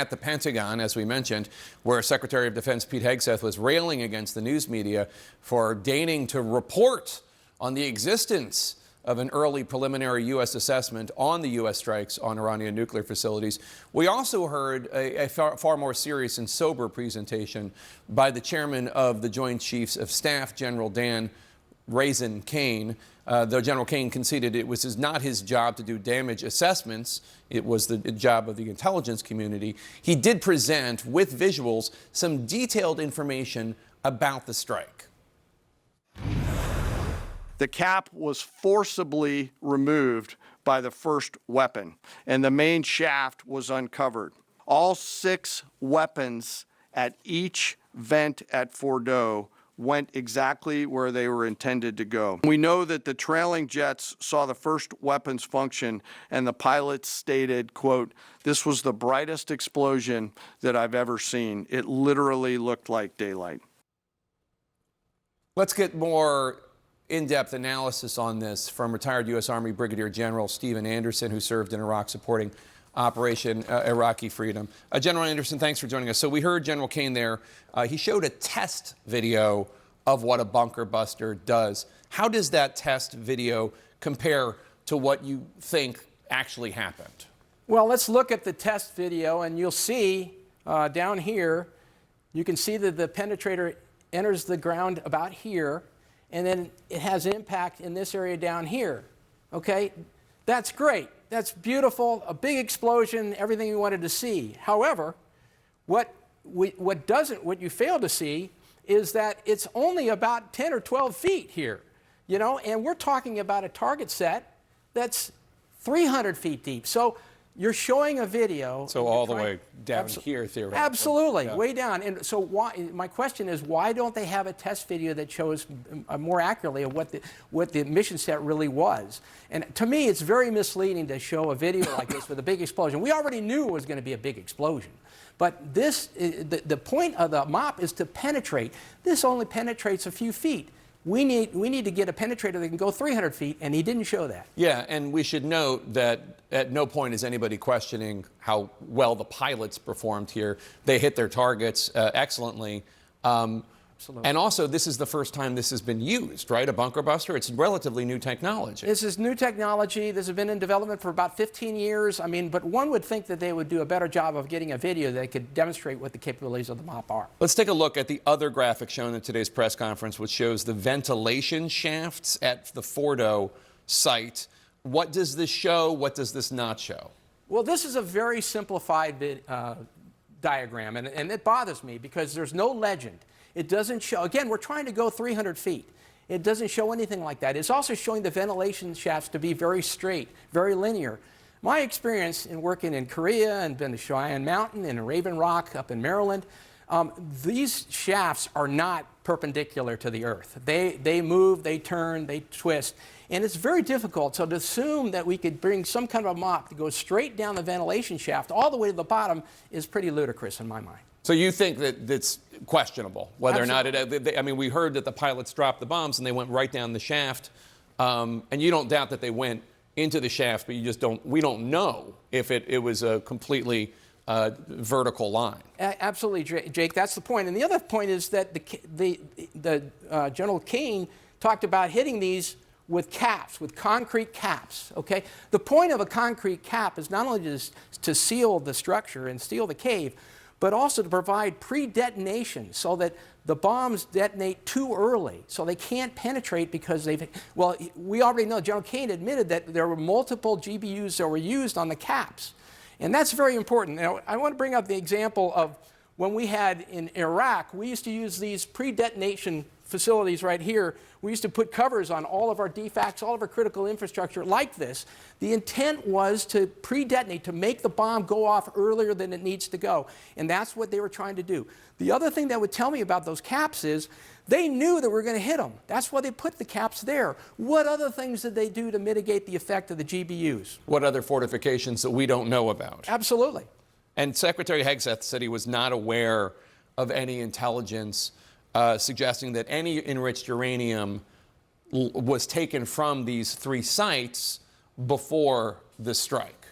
at the Pentagon, as we mentioned, where Secretary of Defense Pete Hegseth was railing against the news media for deigning to report on the existence of an early preliminary U.S. assessment on the U.S. strikes on Iranian nuclear facilities. We also heard a far more serious and sober presentation by the chairman of the Joint Chiefs of Staff, General Dan Raisin Kane. Though General Kane conceded it was not his job to do damage assessments, it was the job of the intelligence community, he did present with visuals some detailed information about the strike. The cap was forcibly removed by the first weapon, and the main shaft was uncovered. All 6 weapons at each vent at Fordo went exactly where they were intended to go. We know that the trailing jets saw the first weapons function, and the pilots stated, quote, "This was the brightest explosion that I've ever seen. It literally looked like daylight." Let's get more in-depth analysis on this from retired U.S. Army Brigadier General Stephen Anderson, who served in Iraq supporting Operation Iraqi Freedom. General Anderson, thanks for joining us. So we heard General Kane there. He showed a test video of what a bunker buster does. How does that test video compare to what you think actually happened? Well, let's look at the test video, and you'll see down here, you can see that the penetrator enters the ground about here, and then it has impact in this area down here. Okay, that's great. That's beautiful, a big explosion, everything we wanted to see. However, what you fail to see is that it's only about 10 or 12 feet here, you know, and we're talking about a target set that's 300 feet deep. So you're showing a video. So all the way down here, theoretically. Absolutely, yeah. Way down. And so my question is, why don't they have a test video that shows more accurately of what the mission set really was? And to me, it's very misleading to show a video like this with a big explosion. We already knew it was going to be a big explosion. But this, the point of the MOP is to penetrate. This only penetrates a few feet. We need to get a penetrator that can go 300 feet, and he didn't show that. Yeah, and we should note that at no point is anybody questioning how well the pilots performed here. They hit their targets excellently. Absolutely. And also, this is the first time this has been used, right? A bunker buster? It's relatively new technology. This is new technology. This has been in development for about 15 years. I mean, but one would think that they would do a better job of getting a video that could demonstrate what the capabilities of the MOP are. Let's take a look at the other graphic shown at today's press conference, which shows the ventilation shafts at the Fordo site. What does this show? What does this not show? Well, this is a very simplified diagram, and it bothers me because there's no legend. It doesn't show, again, we're trying to go 300 feet. It doesn't show anything like that. It's also showing the ventilation shafts to be very straight, very linear. My experience in working in Korea and been to Cheyenne Mountain and Raven Rock up in Maryland, these shafts are not perpendicular to the earth. They move, they turn, they twist, and it's very difficult. So to assume that we could bring some kind of a MOP to go straight down the ventilation shaft all the way to the bottom is pretty ludicrous in my mind. So you think that it's questionable whether Absolutely. or not I mean, we heard that the pilots dropped the bombs and they went right down the shaft, and you don't doubt that they went into the shaft, but we don't know if it was a completely vertical line. Absolutely, Jake. That's the point. And the other point is that General Kane talked about hitting these with caps, with concrete caps. Okay. The point of a concrete cap is not only to seal the structure and seal the cave, but also to provide pre-detonation so that the bombs detonate too early, so they can't penetrate because we already know, General Kane admitted that there were multiple GBUs that were used on the caps. And that's very important. Now, I want to bring up the example of when we had in Iraq, we used to use these pre-detonation facilities right here. We used to put covers on all of our DFACs, all of our critical infrastructure like this. The intent was to pre-detonate, to make the bomb go off earlier than it needs to go. And that's what they were trying to do. The other thing that would tell me about those caps is they knew that we were going to hit them. That's why they put the caps there. What other things did they do to mitigate the effect of the GBUs? What other fortifications that we don't know about? Absolutely. And Secretary Hegseth said he was not aware of any intelligence suggesting that any enriched uranium was taken from these 3 sites before the strike.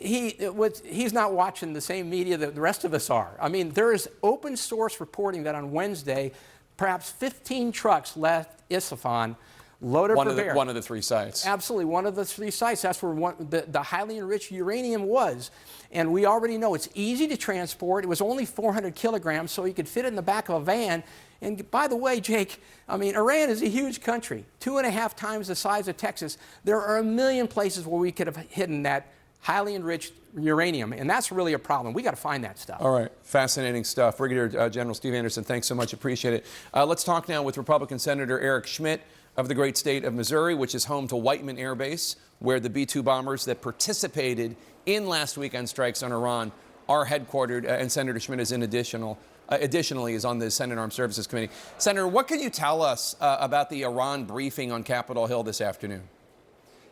he's not watching the same media that the rest of us are. I mean, there is open source reporting that on Wednesday, perhaps 15 trucks left Isfahan loaded for bear. One of the 3 sites. Absolutely, one of the 3 sites. That's where the highly enriched uranium was. And we already know it's easy to transport. It was only 400 kilograms, so you could fit it in the back of a van. And by the way, Jake, I mean, Iran is a huge country, 2.5 times the size of Texas. There are a million places where we could have hidden that highly enriched uranium, and that's really a problem. We got to find that stuff. All right, fascinating stuff. Brigadier General Steve Anderson, thanks so much. Appreciate it. Let's talk now with Republican Senator Eric Schmitt of the great state of Missouri, which is home to Whiteman Air Base, where the B-2 bombers that participated in last weekend's strikes on Iran are headquartered, and Senator Schmitt is additionally is on the Senate Armed Services Committee. Senator, what can you tell us about the Iran briefing on Capitol Hill this afternoon?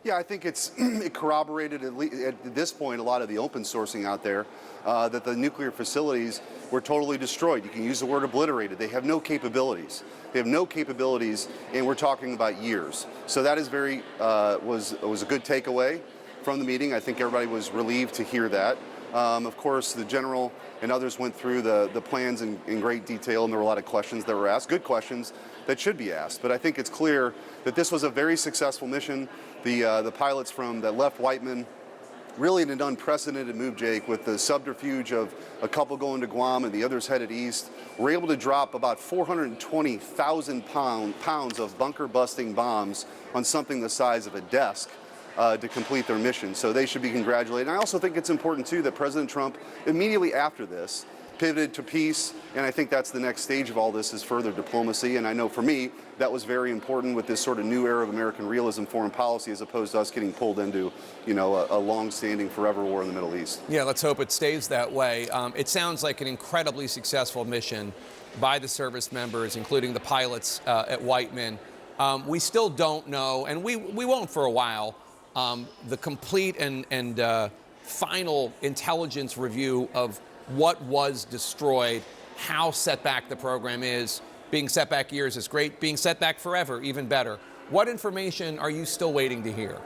Yeah, I think it corroborated at this point a lot of the open sourcing out there that the nuclear facilities were totally destroyed. You can use the word obliterated. They have no capabilities. They have no capabilities, and we're talking about years. So that is was a good takeaway from the meeting. I think everybody was relieved to hear that. Of course, the general and others went through the plans in great detail, and there were a lot of questions that were asked, good questions that should be asked. But I think it's clear that this was a very successful mission. The pilots that left Whiteman really in an unprecedented move, Jake, with the subterfuge of a couple going to Guam and the others headed east, were able to drop about 420,000 pounds of bunker-busting bombs on something the size of a desk to complete their mission. So they should be congratulated. And I also think it's important, too, that President Trump, immediately after this, pivoted to peace, and I think that's the next stage of all this is further diplomacy. And I know for me, that was very important with this sort of new era of American realism foreign policy, as opposed to us getting pulled into, a long-standing forever war in the Middle East. Yeah, let's hope it stays that way. It sounds like an incredibly successful mission by the service members, including the pilots at Whiteman. We still don't know, and we won't for a while, the complete and final intelligence review of what was destroyed, how set back the program is. Being set back years is great. Being set back forever, even better. What information are you still waiting to hear?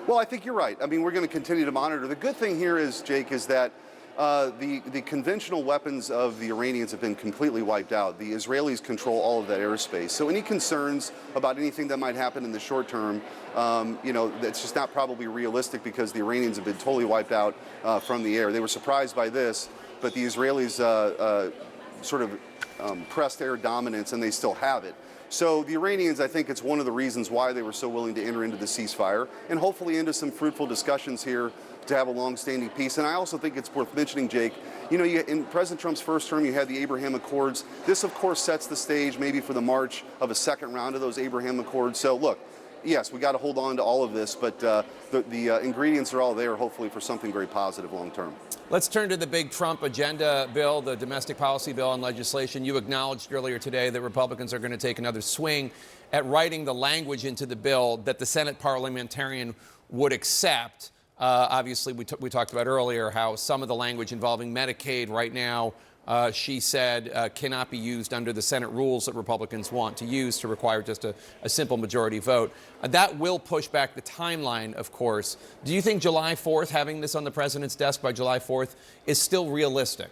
Well, I think you're right. I mean, we're going to continue to monitor. The good thing here is, Jake, is that the conventional weapons of the Iranians have been completely wiped out. The Israelis control all of that airspace. So any concerns about anything that might happen in the short term, that's just not probably realistic because the Iranians have been totally wiped out from the air. They were surprised by this, but the Israelis sort of pressed air dominance, and they still have it. So the Iranians, I think it's one of the reasons why they were so willing to enter into the ceasefire and hopefully into some fruitful discussions here to have a long-standing peace. And I also think it's worth mentioning, Jake, in President Trump's first term, you had the Abraham Accords. This, of course, sets the stage maybe for the march of a second round of those Abraham Accords. So, look, yes, we got to hold on to all of this, but the ingredients are all there, hopefully, for something very positive long-term. Let's turn to the big Trump agenda bill, the domestic policy bill and legislation. You acknowledged earlier today that Republicans are going to take another swing at writing the language into the bill that the Senate parliamentarian would accept. Obviously, we talked about earlier how some of the language involving Medicaid right now, she said, cannot be used under the Senate rules that Republicans want to use to require just a simple majority vote. That will push back the timeline, of course. Do you think July 4th, having this on the president's desk by July 4th, is still realistic?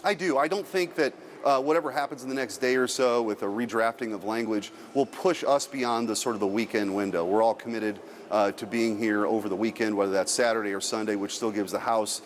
I do. I don't think that whatever happens in the next day or so with a redrafting of language will push us beyond the sort of the weekend window. We're all committed to being here over the weekend, whether that's Saturday or Sunday, which still gives the House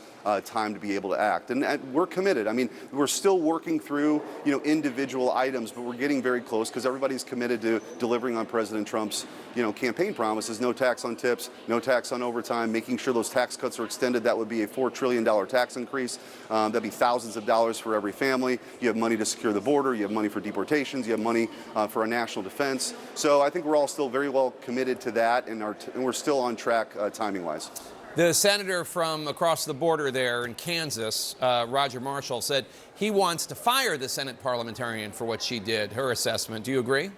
time to be able to act. And we're committed. I mean, we're still working through, individual items, but we're getting very close because everybody's committed to delivering on President Trump's, campaign promises. No tax on tips, no tax on overtime, making sure those tax cuts are extended. That would be a $4 trillion tax increase. That'd be thousands of dollars for every family. You have money to secure the border. You have money for deportations. You have money for our national defense. So I think we're all still very well committed to that, and we're still on track timing-wise. The senator from across the border there in Kansas, Roger Marshall, said he wants to fire the Senate parliamentarian for what she did, her assessment. Do you agree?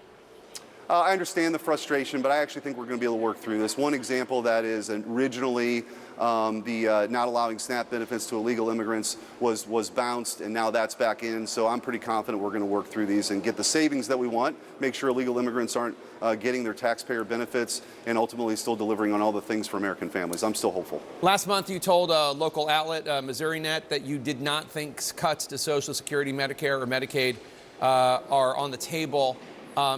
I understand the frustration, but I actually think we're going to be able to work through this. One example of that is originally the not allowing SNAP benefits to illegal immigrants was bounced, and now that's back in. So I'm pretty confident we're going to work through these and get the savings that we want, make sure illegal immigrants aren't getting their taxpayer benefits, and ultimately still delivering on all the things for American families. I'm still hopeful. Last month, you told a local outlet, MissouriNet, that you did not think cuts to Social Security, Medicare, or Medicaid are on the table.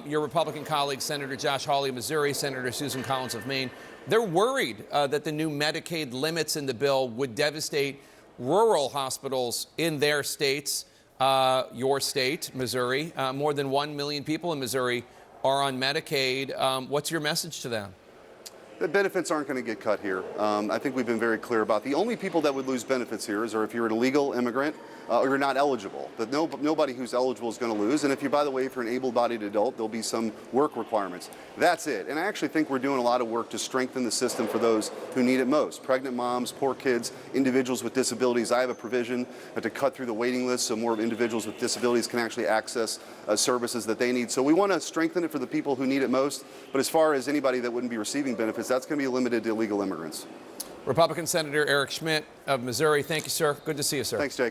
Your Republican colleagues, Senator Josh Hawley of Missouri, Senator Susan Collins of Maine, they're worried that the new Medicaid limits in the bill would devastate rural hospitals in their states. Your state, Missouri, more than 1 million people in Missouri are on Medicaid. What's your message to them? The benefits aren't going to get cut here. I think we've been very clear about the only people that would lose benefits here is if you're an illegal immigrant or you're not eligible. But nobody who's eligible is going to lose. And if you're an able-bodied adult, there'll be some work requirements. That's it. And I actually think we're doing a lot of work to strengthen the system for those who need it most. Pregnant moms, poor kids, individuals with disabilities. I have a provision to cut through the waiting list so more individuals with disabilities can actually access services that they need. So we want to strengthen it for the people who need it most. But as far as anybody that wouldn't be receiving benefits, that's going to be limited to illegal immigrants. Republican Senator Eric Schmitt of Missouri, thank you, sir. Good to see you, sir. Thanks, Jake.